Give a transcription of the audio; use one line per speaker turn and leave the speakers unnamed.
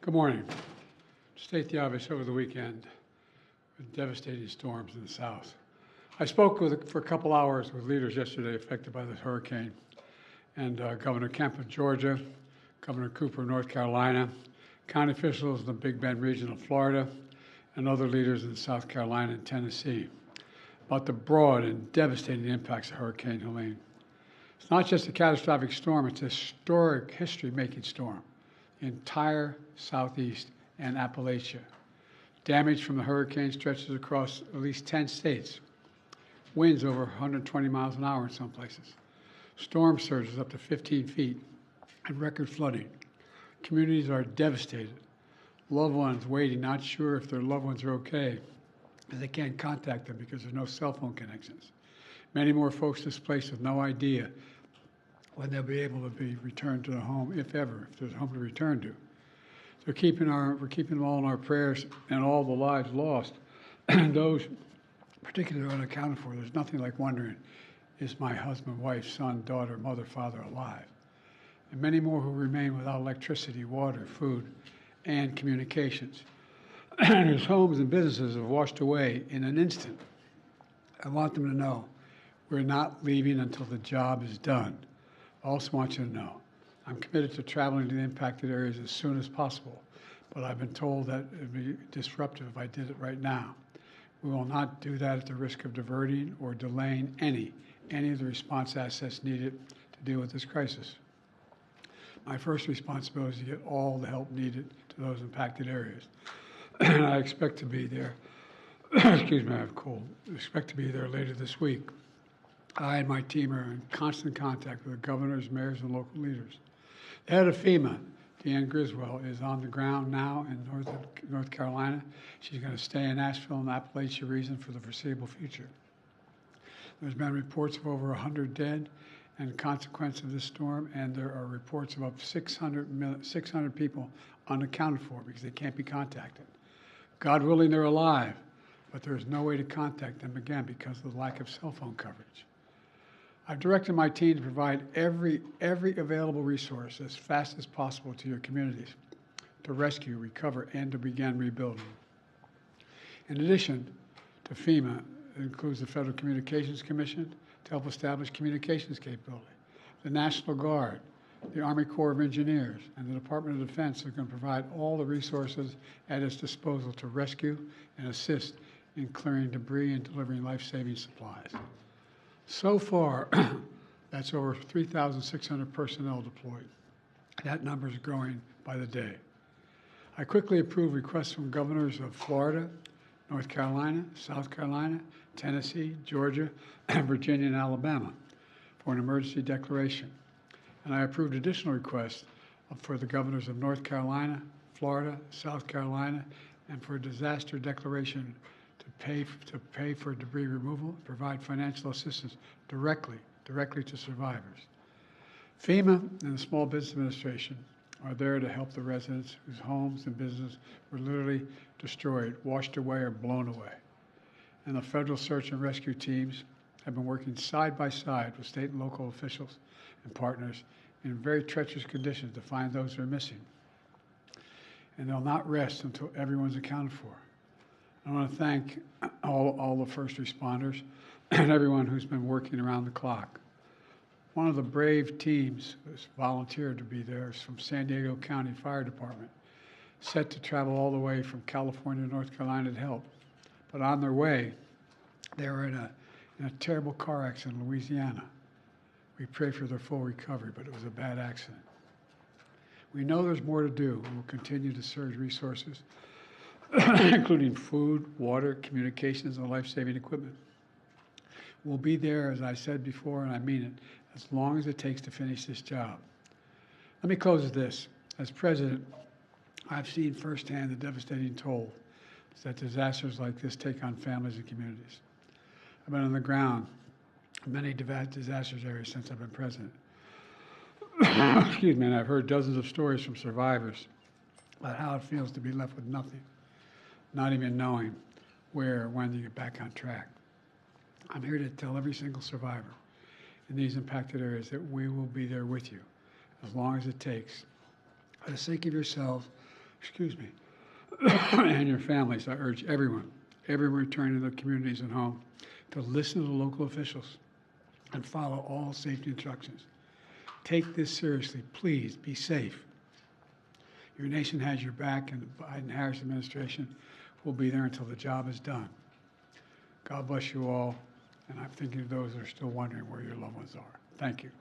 Good morning. To state the obvious, over the weekend, with devastating storms in the south. I spoke for a couple hours with leaders yesterday affected by this hurricane, and Governor Kemp of Georgia, Governor Cooper of North Carolina, county officials in the Big Bend region of Florida, and other leaders in South Carolina and Tennessee about the broad and devastating impacts of Hurricane Helene. It's not just a catastrophic storm, it's a historic, history-making storm. The entire Southeast and Appalachia. Damage from the hurricane stretches across at least 10 states. Winds over 120 miles an hour in some places. Storm surges up to 15 feet and record flooding. Communities are devastated. Loved ones waiting, not sure if their loved ones are okay, and they can't contact them because there's no cell phone connections. Many more folks displaced with no idea when they'll be able to be returned to the home, if ever, if there's a home to return to. So we're keeping them all in our prayers, and all the lives lost, and those particularly unaccounted for. There's nothing like wondering, is my husband, wife, son, daughter, mother, father alive? And many more who remain without electricity, water, food, and communications, and whose homes and businesses have washed away in an instant. I want them to know we're not leaving until the job is done. I also want you to know I'm committed to traveling to the impacted areas as soon as possible, but I've been told that it would be disruptive if I did it right now. We will not do that at the risk of diverting or delaying any of the response assets needed to deal with this crisis. My first responsibility is to get all the help needed to those impacted areas. And I expect to be there, excuse me, I have a cold, I expect to be there later this week. I and my team are in constant contact with the governors, mayors, and local leaders. The head of FEMA, Deanne Griswold, is on the ground now in North Carolina. She's going to stay in Asheville and Appalachia region for the foreseeable future. There's been reports of over 100 dead and consequence of this storm, and there are reports of up 600 people unaccounted for because they can't be contacted. God willing, they're alive, but there's no way to contact them again because of the lack of cell phone coverage. I've directed my team to provide every available resource as fast as possible to your communities to rescue, recover, and to begin rebuilding. In addition to FEMA, it includes the Federal Communications Commission to help establish communications capability, the National Guard, the Army Corps of Engineers, and the Department of Defense are going to provide all the resources at its disposal to rescue and assist in clearing debris and delivering life-saving supplies. So far, that's over 3,600 personnel deployed. That number is growing by the day. I quickly approved requests from governors of Florida, North Carolina, South Carolina, Tennessee, Georgia, Virginia, and Alabama for an emergency declaration. And I approved additional requests for the governors of North Carolina, Florida, South Carolina, and for a disaster declaration to pay for debris removal and provide financial assistance directly to survivors. FEMA and the Small Business Administration are there to help the residents whose homes and businesses were literally destroyed, washed away, or blown away. And the federal search and rescue teams have been working side by side with state and local officials and partners in very treacherous conditions to find those who are missing. And they'll not rest until everyone's accounted for. I want to thank all the first responders and everyone who's been working around the clock. One of the brave teams who's volunteered to be there is from San Diego County Fire Department, set to travel all the way from California to North Carolina to help. But on their way, they were in a terrible car accident in Louisiana. We pray for their full recovery, but it was a bad accident. We know there's more to do. We will continue to surge resources, including food, water, communications, and life-saving equipment. We'll be there, as I said before, and I mean it, as long as it takes to finish this job. Let me close with this. As president, I've seen firsthand the devastating toll that disasters like this take on families and communities. I've been on the ground in many disaster areas since I've been president. Excuse me, and I've heard dozens of stories from survivors about how it feels to be left with nothing, not even knowing where or when to get back on track. I'm here to tell every single survivor in these impacted areas that we will be there with you as long as it takes. For the sake of yourselves excuse me, and your families, I urge everyone returning to their communities and home to listen to the local officials and follow all safety instructions. Take this seriously. Please be safe. Your nation has your back, and the Biden-Harris administration will be there until the job is done. God bless you all, and I'm thinking of those that are still wondering where your loved ones are. Thank you.